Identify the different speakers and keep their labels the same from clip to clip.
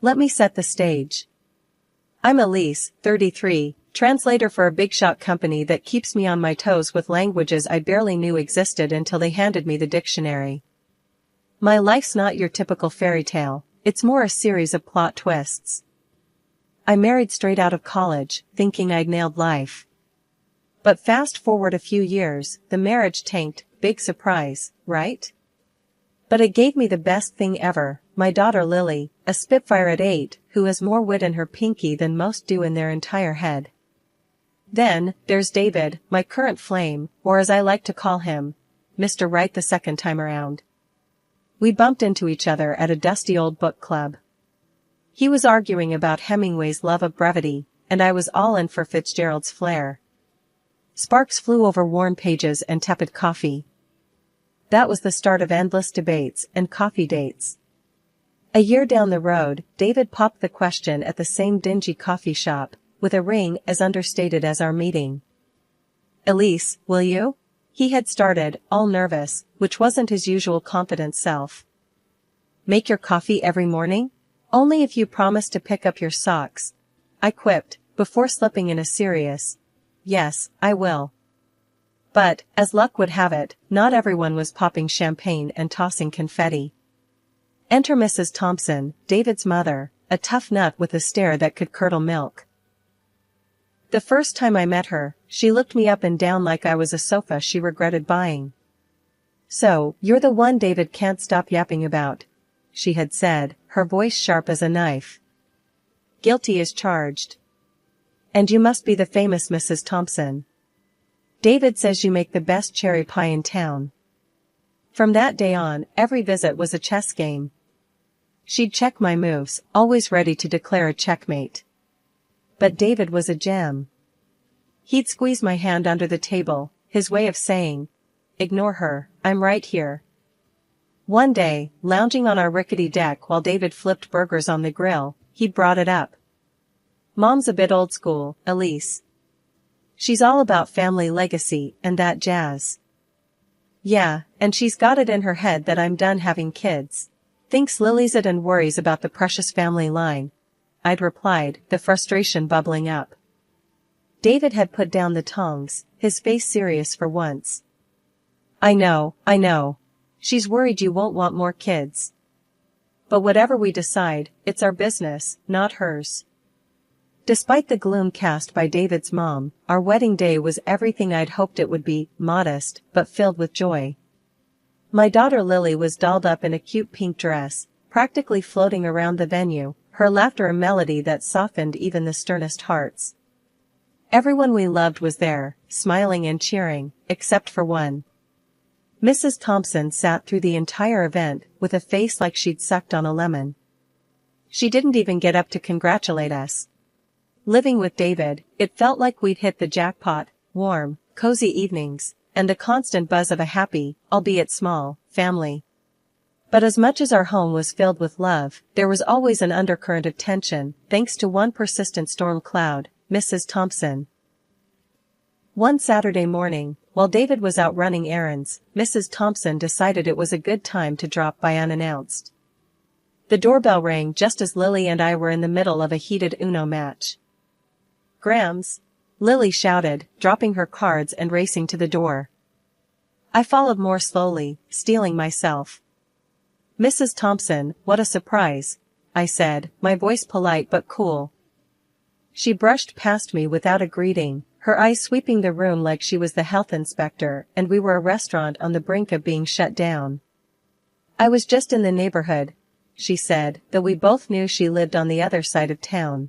Speaker 1: Let me set the stage. I'm Elise, 33, translator for a big shot company that keeps me on my toes with languages I barely knew existed until they handed me the dictionary. My life's not your typical fairy tale, it's more a series of plot twists. I married straight out of college, thinking I'd nailed life. But fast forward a few years, the marriage tanked, big surprise, right? But it gave me the best thing ever, my daughter Lily, a spitfire at 8, who has more wit in her pinky than most do in their entire head. Then, there's David, my current flame, or as I like to call him, Mr. Right the second time around. We bumped into each other at a dusty old book club. He was arguing about Hemingway's love of brevity, and I was all in for Fitzgerald's flair. Sparks flew over worn pages and tepid coffee. That was the start of endless debates and coffee dates. A year down the road, David popped the question at the same dingy coffee shop, with a ring as understated as our meeting. "Elise, will you?" He had started, all nervous, which wasn't his usual confident self. "Make your coffee every morning? Only if you promise to pick up your socks," I quipped, before slipping in a serious, "Yes, I will." But, as luck would have it, not everyone was popping champagne and tossing confetti. Enter Mrs. Thompson, David's mother, a tough nut with a stare that could curdle milk. The first time I met her, she looked me up and down like I was a sofa she regretted buying. "So, you're the one David can't stop yapping about," she had said, her voice sharp as a knife. "Guilty as charged. And you must be the famous Mrs. Thompson. David says you make the best cherry pie in town." From that day on, every visit was a chess game. She'd check my moves, always ready to declare a checkmate. But David was a gem. He'd squeeze my hand under the table, his way of saying, "Ignore her, I'm right here." One day, lounging on our rickety deck while David flipped burgers on the grill, he brought it up. "Mom's a bit old school, Elise. She's all about family legacy and that jazz." "Yeah, and she's got it in her head that I'm done having kids. Thinks Lily's it and worries about the precious family line," I'd replied, the frustration bubbling up. David had put down the tongs, his face serious for once. I know. She's worried you won't want more kids. But whatever we decide, it's our business, not hers." Despite the gloom cast by David's mom, our wedding day was everything I'd hoped it would be, modest, but filled with joy. My daughter Lily was dolled up in a cute pink dress, practically floating around the venue, her laughter a melody that softened even the sternest hearts. Everyone we loved was there, smiling and cheering, except for one. Mrs. Thompson sat through the entire event with a face like she'd sucked on a lemon. She didn't even get up to congratulate us. Living with David, it felt like we'd hit the jackpot, warm, cozy evenings, and the constant buzz of a happy, albeit small, family. But as much as our home was filled with love, there was always an undercurrent of tension, thanks to one persistent storm cloud, Mrs. Thompson. One Saturday morning, while David was out running errands, Mrs. Thompson decided it was a good time to drop by unannounced. The doorbell rang just as Lily and I were in the middle of a heated Uno match. "Grams!" Lily shouted, dropping her cards and racing to the door. I followed more slowly, steeling myself. "Mrs. Thompson, what a surprise," I said, my voice polite but cool. She brushed past me without a greeting, her eyes sweeping the room like she was the health inspector and we were a restaurant on the brink of being shut down. "I was just in the neighborhood," she said, though we both knew she lived on the other side of town.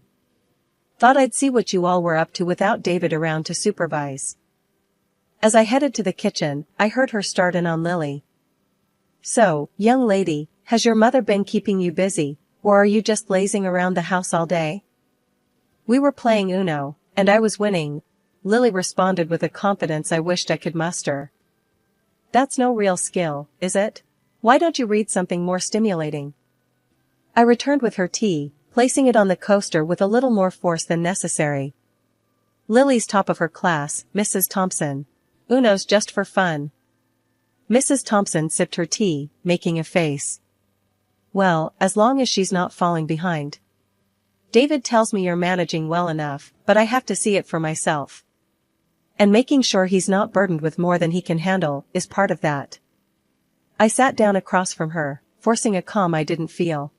Speaker 1: "Thought I'd see what you all were up to without David around to supervise." As I headed to the kitchen, I heard her start in on Lily. "So, young lady, has your mother been keeping you busy, or are you just lazing around the house all day?" "We were playing Uno, and I was winning," Lily responded with a confidence I wished I could muster. "That's no real skill, is it? Why don't you read something more stimulating?" I returned with her tea, placing it on the coaster with a little more force than necessary. "Lily's top of her class, Mrs. Thompson. Uno's just for fun." Mrs. Thompson sipped her tea, making a face. Well, as long as she's not falling behind. David tells me you're managing well enough, but I have to see it for myself. And making sure he's not burdened with more than he can handle is part of that. I sat down across from her, forcing a calm I didn't feel.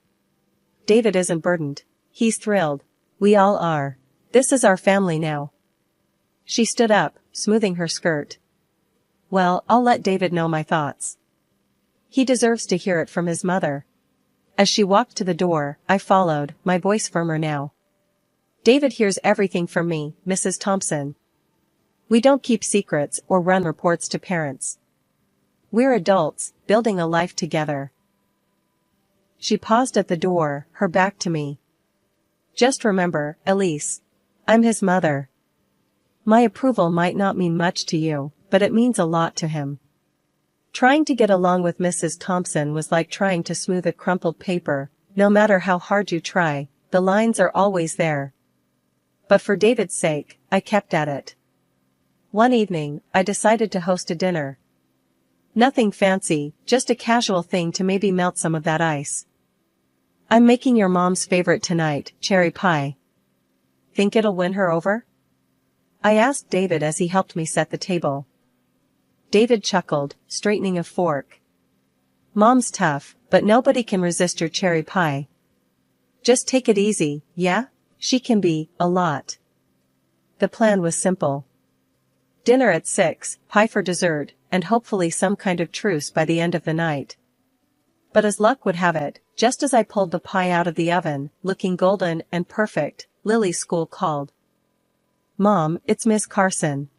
Speaker 1: David isn't burdened. He's thrilled. We all are. This is our family now. She stood up, smoothing her skirt. Well, I'll let David know my thoughts. He deserves to hear it from his mother. As she walked to the door, I followed, my voice firmer now. David hears everything from me, Mrs. Thompson. We don't keep secrets or run reports to parents. We're adults, building a life together. She paused at the door, her back to me. Just remember, Elise. I'm his mother. My approval might not mean much to you, but it means a lot to him. Trying to get along with Mrs. Thompson was like trying to smooth a crumpled paper. No matter how hard you try, the lines are always there. But for David's sake, I kept at it. One evening, I decided to host a dinner. Nothing fancy, just a casual thing to maybe melt some of that ice. I'm making your mom's favorite tonight, cherry pie. Think it'll win her over? I asked David as he helped me set the table. David chuckled, straightening a fork. Mom's tough, but nobody can resist your cherry pie. Just take it easy, yeah? She can be, a lot. The plan was simple. Dinner at 6, pie for dessert, and hopefully some kind of truce by the end of the night. But as luck would have it, just as I pulled the pie out of the oven, looking golden and perfect, Lily's school called. Mom, it's Miss Carson.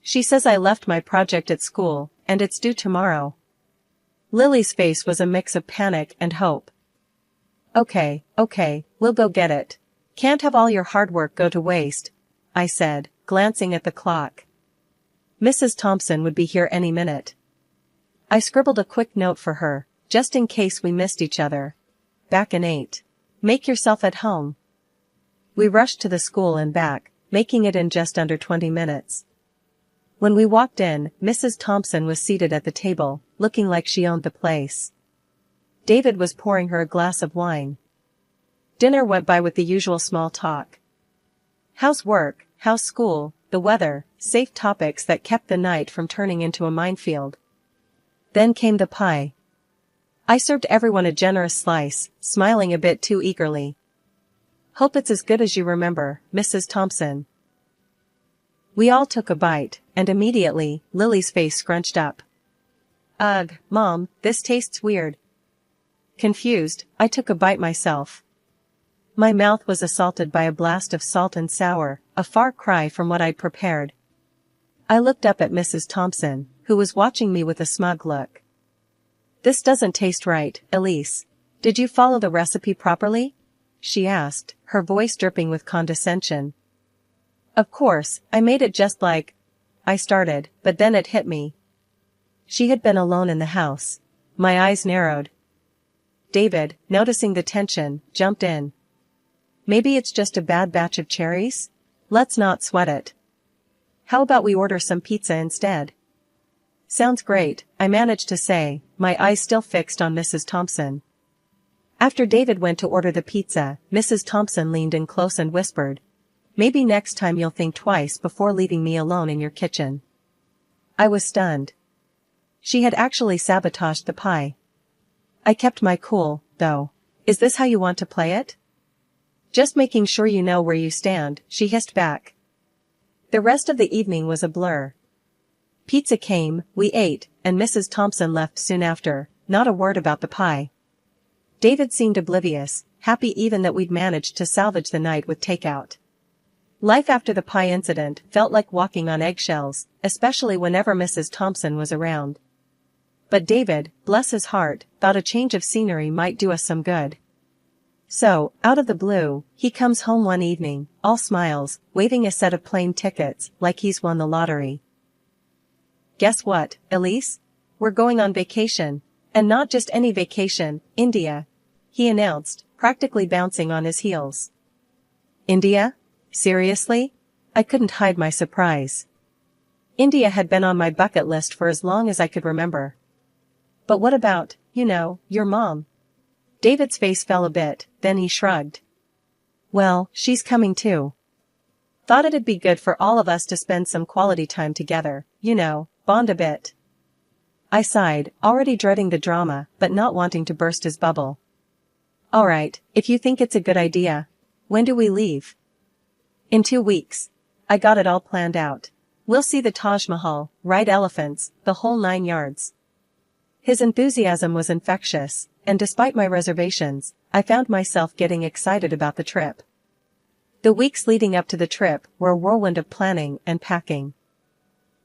Speaker 1: She says I left my project at school, and it's due tomorrow. Lily's face was a mix of panic and hope. Okay, we'll go get it. Can't have all your hard work go to waste, I said, glancing at the clock. Mrs. Thompson would be here any minute. I scribbled a quick note for her, just in case we missed each other. Back in 8. Make yourself at home. We rushed to the school and back, making it in just under 20 minutes. When we walked in, Mrs. Thompson was seated at the table, looking like she owned the place. David was pouring her a glass of wine. Dinner went by with the usual small talk. How's work, how's school, the weather, safe topics that kept the night from turning into a minefield. Then came the pie. I served everyone a generous slice, smiling a bit too eagerly. Hope it's as good as you remember, Mrs. Thompson. We all took a bite, and immediately, Lily's face scrunched up. Ugh, Mom, this tastes weird. Confused, I took a bite myself. My mouth was assaulted by a blast of salt and sour, a far cry from what I'd prepared. I looked up at Mrs. Thompson, who was watching me with a smug look. This doesn't taste right, Elise. Did you follow the recipe properly? She asked, her voice dripping with condescension. Of course, I made it just like I started, but then it hit me. She had been alone in the house. My eyes narrowed. David, noticing the tension, jumped in. Maybe it's just a bad batch of cherries? Let's not sweat it. How about we order some pizza instead? Sounds great, I managed to say, my eyes still fixed on Mrs. Thompson. After David went to order the pizza, Mrs. Thompson leaned in close and whispered, Maybe next time you'll think twice before leaving me alone in your kitchen. I was stunned. She had actually sabotaged the pie. I kept my cool, though. Is this how you want to play it? Just making sure you know where you stand, she hissed back. The rest of the evening was a blur. Pizza came, we ate, and Mrs. Thompson left soon after, not a word about the pie. David seemed oblivious, happy even that we'd managed to salvage the night with takeout. Life after the pie incident felt like walking on eggshells, especially whenever Mrs. Thompson was around. But David, bless his heart, thought a change of scenery might do us some good. So, out of the blue, he comes home one evening, all smiles, waving a set of plane tickets, like he's won the lottery. Guess what, Elise? We're going on vacation. And not just any vacation, India. He announced, practically bouncing on his heels. India? Seriously? I couldn't hide my surprise. India had been on my bucket list for as long as I could remember. But what about, your mom? David's face fell a bit, then he shrugged. Well, she's coming too. Thought it'd be good for all of us to spend some quality time together, bond a bit. I sighed, already dreading the drama, but not wanting to burst his bubble. Alright, if you think it's a good idea. When do we leave? In 2 weeks. I got it all planned out. We'll see the Taj Mahal, ride elephants, the whole 9 yards. His enthusiasm was infectious, and despite my reservations, I found myself getting excited about the trip. The weeks leading up to the trip were a whirlwind of planning and packing.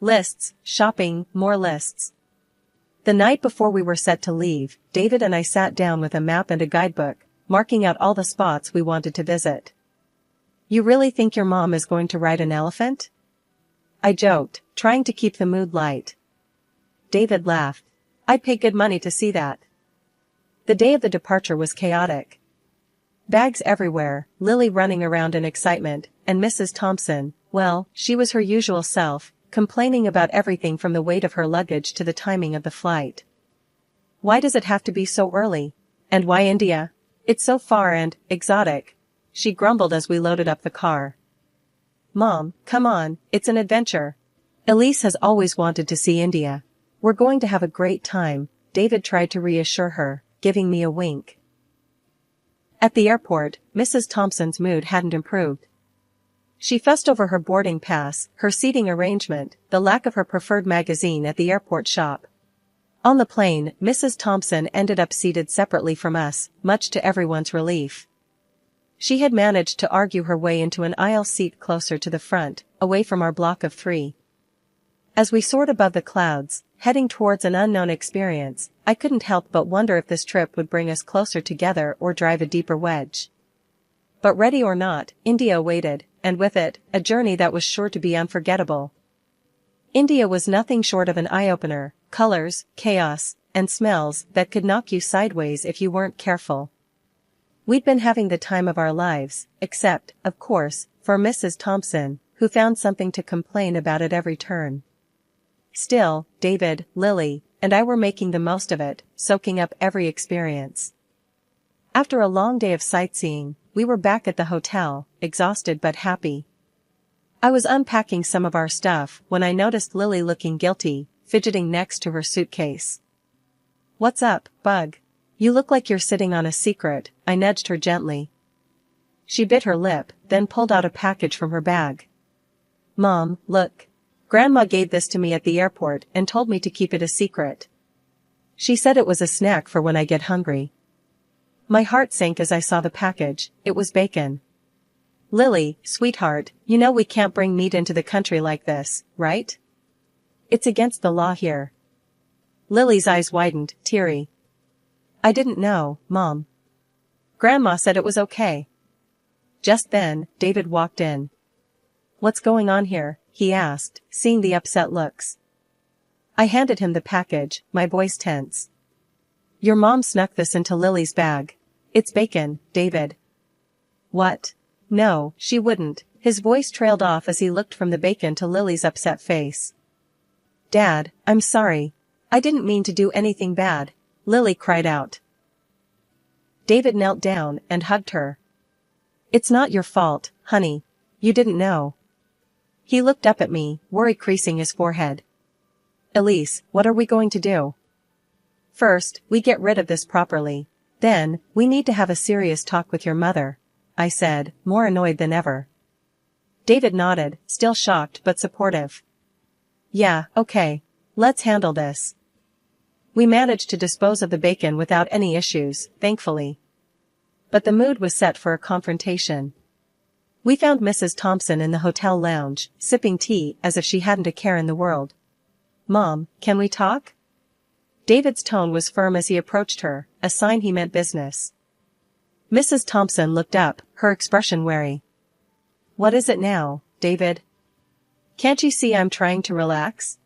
Speaker 1: Lists, shopping, more lists. The night before we were set to leave, David and I sat down with a map and a guidebook, marking out all the spots we wanted to visit. You really think your mom is going to ride an elephant? I joked, trying to keep the mood light. David laughed. I'd pay good money to see that. The day of the departure was chaotic. Bags everywhere, Lily running around in excitement, and Mrs. Thompson, well, she was her usual self, complaining about everything from the weight of her luggage to the timing of the flight. Why does it have to be so early? And why India? It's so far and exotic, she grumbled as we loaded up the car. Mom, come on, it's an adventure. Elise has always wanted to see India. We're going to have a great time, David tried to reassure her, giving me a wink. At the airport, Mrs. Thompson's mood hadn't improved. She fussed over her boarding pass, her seating arrangement, the lack of her preferred magazine at the airport shop. On the plane, Mrs. Thompson ended up seated separately from us, much to everyone's relief. She had managed to argue her way into an aisle seat closer to the front, away from our block of 3. As we soared above the clouds, heading towards an unknown experience, I couldn't help but wonder if this trip would bring us closer together or drive a deeper wedge. But ready or not, India awaited, and with it, a journey that was sure to be unforgettable. India was nothing short of an eye-opener, colors, chaos, and smells that could knock you sideways if you weren't careful. We'd been having the time of our lives, except, of course, for Mrs. Thompson, who found something to complain about at every turn. Still, David, Lily, and I were making the most of it, soaking up every experience. After a long day of sightseeing, we were back at the hotel, exhausted but happy. I was unpacking some of our stuff when I noticed Lily looking guilty, fidgeting next to her suitcase. What's up, Bug? You look like you're sitting on a secret, I nudged her gently. She bit her lip, then pulled out a package from her bag. Mom, look. Grandma gave this to me at the airport and told me to keep it a secret. She said it was a snack for when I get hungry. My heart sank as I saw the package. It was bacon. Lily, sweetheart, you know we can't bring meat into the country like this, right? It's against the law here. Lily's eyes widened, teary. I didn't know, Mom. Grandma said it was okay. Just then, David walked in. What's going on here? He asked, seeing the upset looks. I handed him the package, my voice tense. Your mom snuck this into Lily's bag. It's bacon, David. What? No, she wouldn't. His voice trailed off as he looked from the bacon to Lily's upset face. Dad, I'm sorry. I didn't mean to do anything bad, Lily cried out. David knelt down and hugged her. It's not your fault, honey. You didn't know. He looked up at me, worry creasing his forehead. Elise, what are we going to do? First, we get rid of this properly. Then, we need to have a serious talk with your mother, I said, more annoyed than ever. David nodded, still shocked but supportive. Yeah, okay. Let's handle this. We managed to dispose of the bacon without any issues, thankfully. But the mood was set for a confrontation. We found Mrs. Thompson in the hotel lounge, sipping tea as if she hadn't a care in the world. Mom, can we talk? David's tone was firm as he approached her, a sign he meant business. Mrs. Thompson looked up, her expression wary. What is it now, David? Can't you see I'm trying to relax?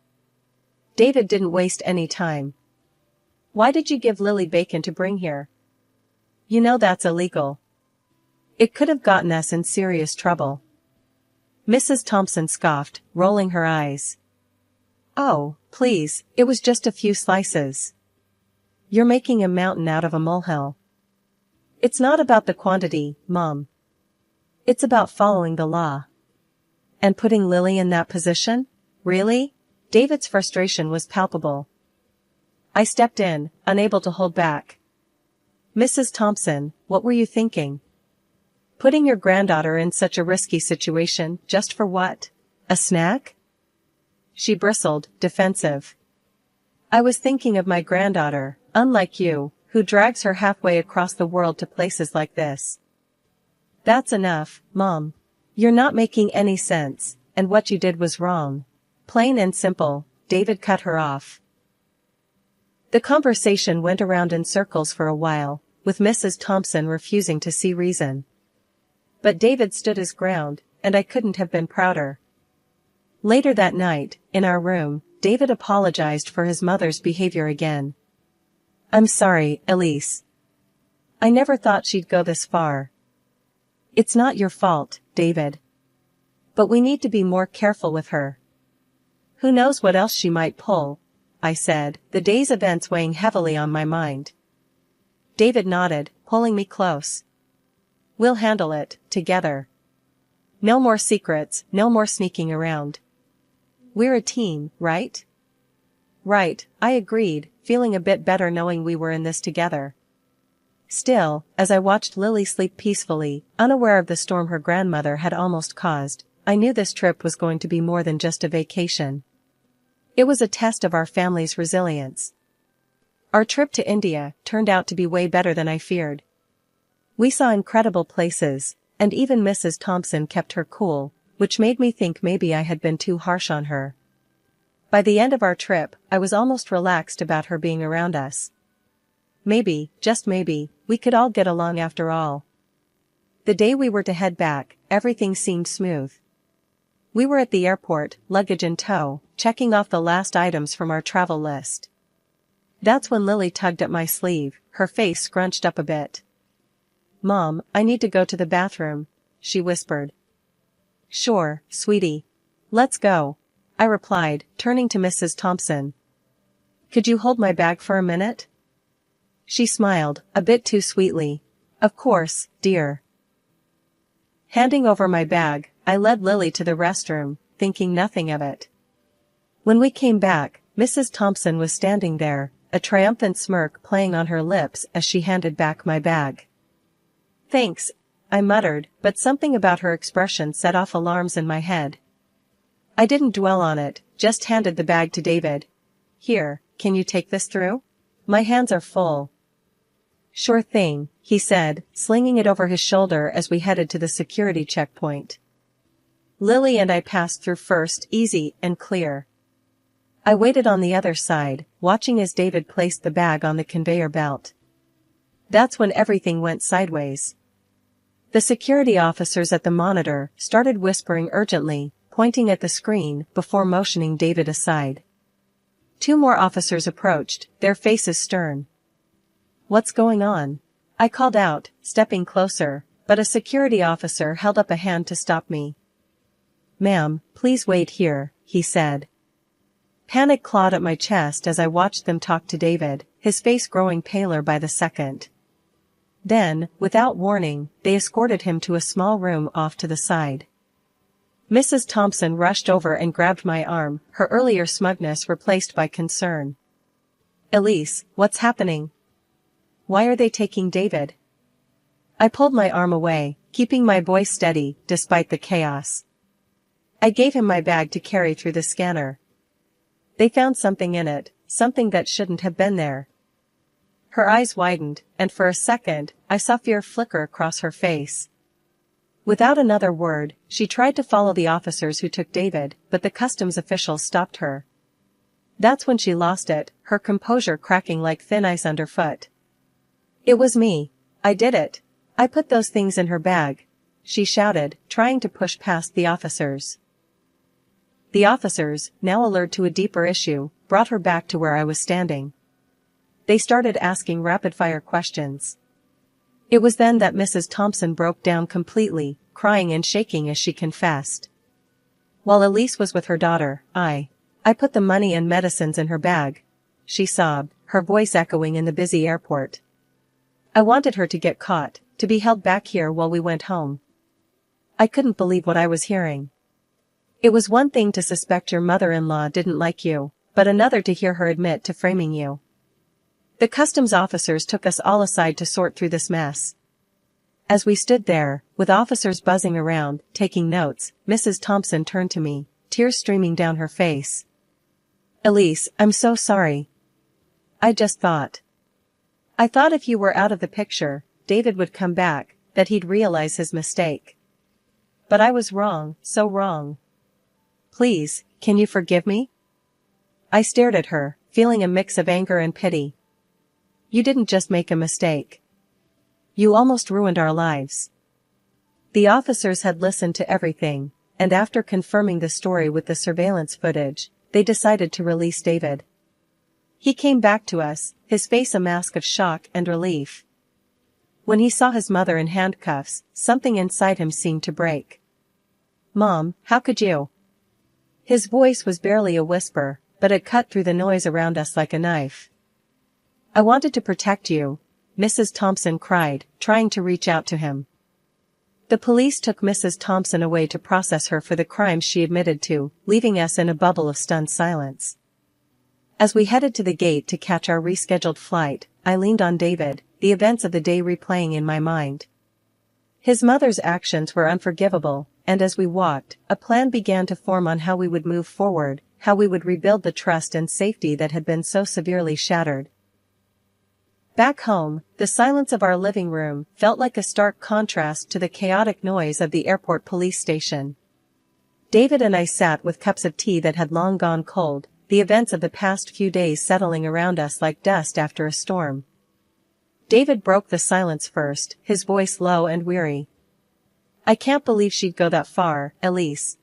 Speaker 1: David didn't waste any time. Why did you give Lily bacon to bring here? You know that's illegal. It could have gotten us in serious trouble. Mrs. Thompson scoffed, rolling her eyes. Oh, please, it was just a few slices. You're making a mountain out of a molehill. It's not about the quantity, Mom. It's about following the law. And putting Lily in that position? Really? David's frustration was palpable. I stepped in, unable to hold back. Mrs. Thompson, what were you thinking? Putting your granddaughter in such a risky situation, just for what? A snack? She bristled, defensive. I was thinking of my granddaughter, unlike you, who drags her halfway across the world to places like this. That's enough, Mom. You're not making any sense, and what you did was wrong. Plain and simple, David cut her off. The conversation went around in circles for a while, with Mrs. Thompson refusing to see reason. But David stood his ground, and I couldn't have been prouder. Later that night, in our room, David apologized for his mother's behavior again. I'm sorry, Elise. I never thought she'd go this far. It's not your fault, David. But we need to be more careful with her. Who knows what else she might pull, I said, the day's events weighing heavily on my mind. David nodded, pulling me close. We'll handle it, together. No more secrets, no more sneaking around. We're a team, right? Right, I agreed, feeling a bit better knowing we were in this together. Still, as I watched Lily sleep peacefully, unaware of the storm her grandmother had almost caused, I knew this trip was going to be more than just a vacation. It was a test of our family's resilience. Our trip to India turned out to be way better than I feared. We saw incredible places, and even Mrs. Thompson kept her cool, which made me think maybe I had been too harsh on her. By the end of our trip, I was almost relaxed about her being around us. Maybe, just maybe, we could all get along after all. The day we were to head back, everything seemed smooth. We were at the airport, luggage in tow, checking off the last items from our travel list. That's when Lily tugged at my sleeve, her face scrunched up a bit. Mom, I need to go to the bathroom, she whispered. Sure, sweetie. Let's go, I replied, turning to Mrs. Thompson. Could you hold my bag for a minute? She smiled, a bit too sweetly. Of course, dear. Handing over my bag, I led Lily to the restroom, thinking nothing of it. When we came back, Mrs. Thompson was standing there, a triumphant smirk playing on her lips as she handed back my bag. Thanks, I muttered, but something about her expression set off alarms in my head. I didn't dwell on it, just handed the bag to David. Here, can you take this through? My hands are full. Sure thing, he said, slinging it over his shoulder as we headed to the security checkpoint. Lily and I passed through first, easy and clear. I waited on the other side, watching as David placed the bag on the conveyor belt. That's when everything went sideways. The security officers at the monitor started whispering urgently, pointing at the screen before motioning David aside. 2 more officers approached, their faces stern. What's going on? I called out, stepping closer, but a security officer held up a hand to stop me. Ma'am, please wait here, he said. Panic clawed at my chest as I watched them talk to David, his face growing paler by the second. Then, without warning, they escorted him to a small room off to the side. Mrs. Thompson rushed over and grabbed my arm, her earlier smugness replaced by concern. Elise, what's happening? Why are they taking David? I pulled my arm away, keeping my voice steady, despite the chaos. I gave him my bag to carry through the scanner. They found something in it, something that shouldn't have been there. Her eyes widened, and for a second, I saw fear flicker across her face. Without another word, she tried to follow the officers who took David, but the customs officials stopped her. That's when she lost it, her composure cracking like thin ice underfoot. It was me. I did it. I put those things in her bag, she shouted, trying to push past the officers. The officers, now alert to a deeper issue, brought her back to where I was standing. They started asking rapid-fire questions. It was then that Mrs. Thompson broke down completely, crying and shaking as she confessed. While Elise was with her daughter, I put the money and medicines in her bag, she sobbed, her voice echoing in the busy airport. I wanted her to get caught, to be held back here while we went home. I couldn't believe what I was hearing. It was one thing to suspect your mother-in-law didn't like you, but another to hear her admit to framing you. The customs officers took us all aside to sort through this mess. As we stood there, with officers buzzing around, taking notes, Mrs. Thompson turned to me, tears streaming down her face. "Elise, I'm so sorry. I thought if you were out of the picture, David would come back, that he'd realize his mistake. But I was wrong, so wrong. Please, can you forgive me?" I stared at her, feeling a mix of anger and pity. "You didn't just make a mistake. You almost ruined our lives." The officers had listened to everything, and after confirming the story with the surveillance footage, they decided to release David. He came back to us, his face a mask of shock and relief. When he saw his mother in handcuffs, something inside him seemed to break. "Mom, how could you?" His voice was barely a whisper, but it cut through the noise around us like a knife. "I wanted to protect you," Mrs. Thompson cried, trying to reach out to him. The police took Mrs. Thompson away to process her for the crimes she admitted to, leaving us in a bubble of stunned silence. As we headed to the gate to catch our rescheduled flight, I leaned on David, the events of the day replaying in my mind. His mother's actions were unforgivable, and as we walked, a plan began to form on how we would move forward, how we would rebuild the trust and safety that had been so severely shattered. Back home, the silence of our living room felt like a stark contrast to the chaotic noise of the airport police station. David and I sat with cups of tea that had long gone cold, the events of the past few days settling around us like dust after a storm. David broke the silence first, his voice low and weary. "I can't believe she'd go that far, Elise.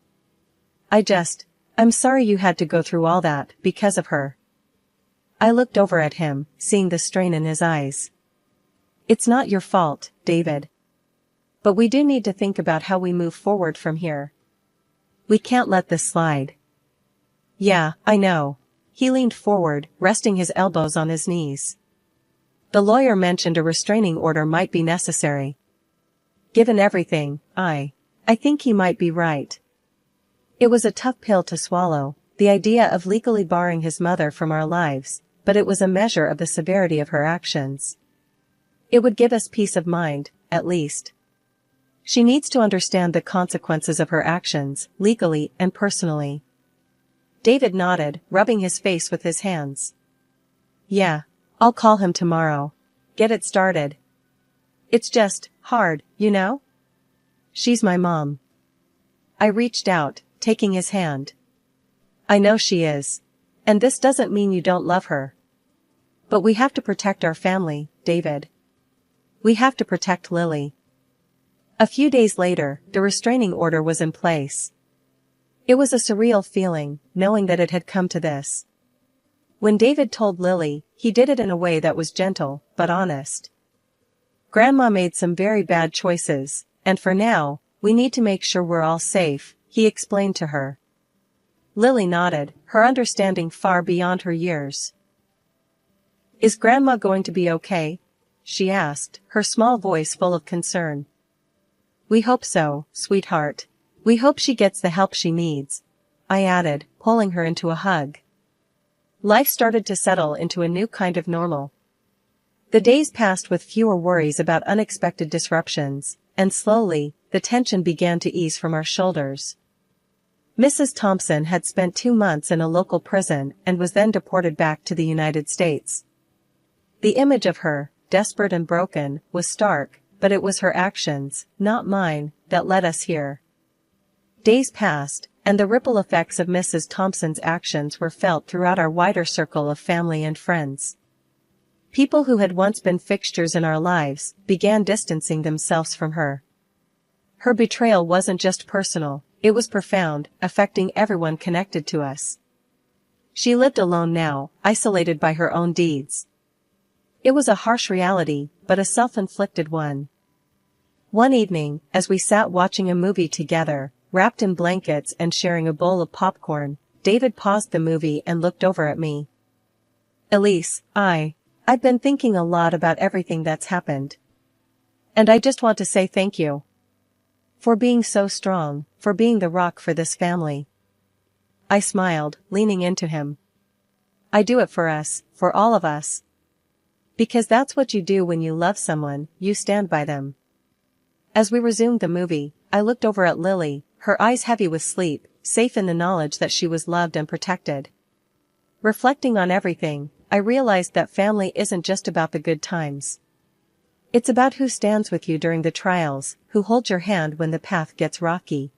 Speaker 1: I'm sorry you had to go through all that, because of her." I looked over at him, seeing the strain in his eyes. "It's not your fault, David. But we do need to think about how we move forward from here. We can't let this slide." "Yeah, I know." He leaned forward, resting his elbows on his knees. "The lawyer mentioned a restraining order might be necessary. Given everything, I think he might be right." It was a tough pill to swallow, the idea of legally barring his mother from our lives, but it was a measure of the severity of her actions. It would give us peace of mind, at least. She needs to understand the consequences of her actions, legally and personally. David nodded, rubbing his face with his hands. "Yeah, I'll call him tomorrow. Get it started. It's just hard, you know? She's my mom." I reached out, taking his hand. "I know she is. And this doesn't mean you don't love her. But we have to protect our family, David. We have to protect Lily." A few days later, the restraining order was in place. It was a surreal feeling, knowing that it had come to this. When David told Lily, he did it in a way that was gentle, but honest. "Grandma made some very bad choices, and for now, we need to make sure we're all safe," he explained to her. Lily nodded, her understanding far beyond her years. "Is Grandma going to be okay?" she asked, her small voice full of concern. "We hope so, sweetheart. We hope she gets the help she needs," I added, pulling her into a hug. Life started to settle into a new kind of normal. The days passed with fewer worries about unexpected disruptions, and slowly, the tension began to ease from our shoulders. Mrs. Thompson had spent 2 months in a local prison and was then deported back to the United States. The image of her, desperate and broken, was stark, but it was her actions, not mine, that led us here. Days passed, and the ripple effects of Mrs. Thompson's actions were felt throughout our wider circle of family and friends. People who had once been fixtures in our lives began distancing themselves from her. Her betrayal wasn't just personal, it was profound, affecting everyone connected to us. She lived alone now, isolated by her own deeds. It was a harsh reality, but a self-inflicted one. One evening, as we sat watching a movie together, wrapped in blankets and sharing a bowl of popcorn, David paused the movie and looked over at me. "Elise, I I've been thinking a lot about everything that's happened. And I just want to say thank you. For being so strong, for being the rock for this family. I smiled, leaning into him. I do it for us, for all of us. Because that's what you do when you love someone, you stand by them. As we resumed the movie, I looked over at Lily, her eyes heavy with sleep, safe in the knowledge that she was loved and protected. Reflecting on everything, I realized that family isn't just about the good times. It's about who stands with you during the trials, who holds your hand when the path gets rocky.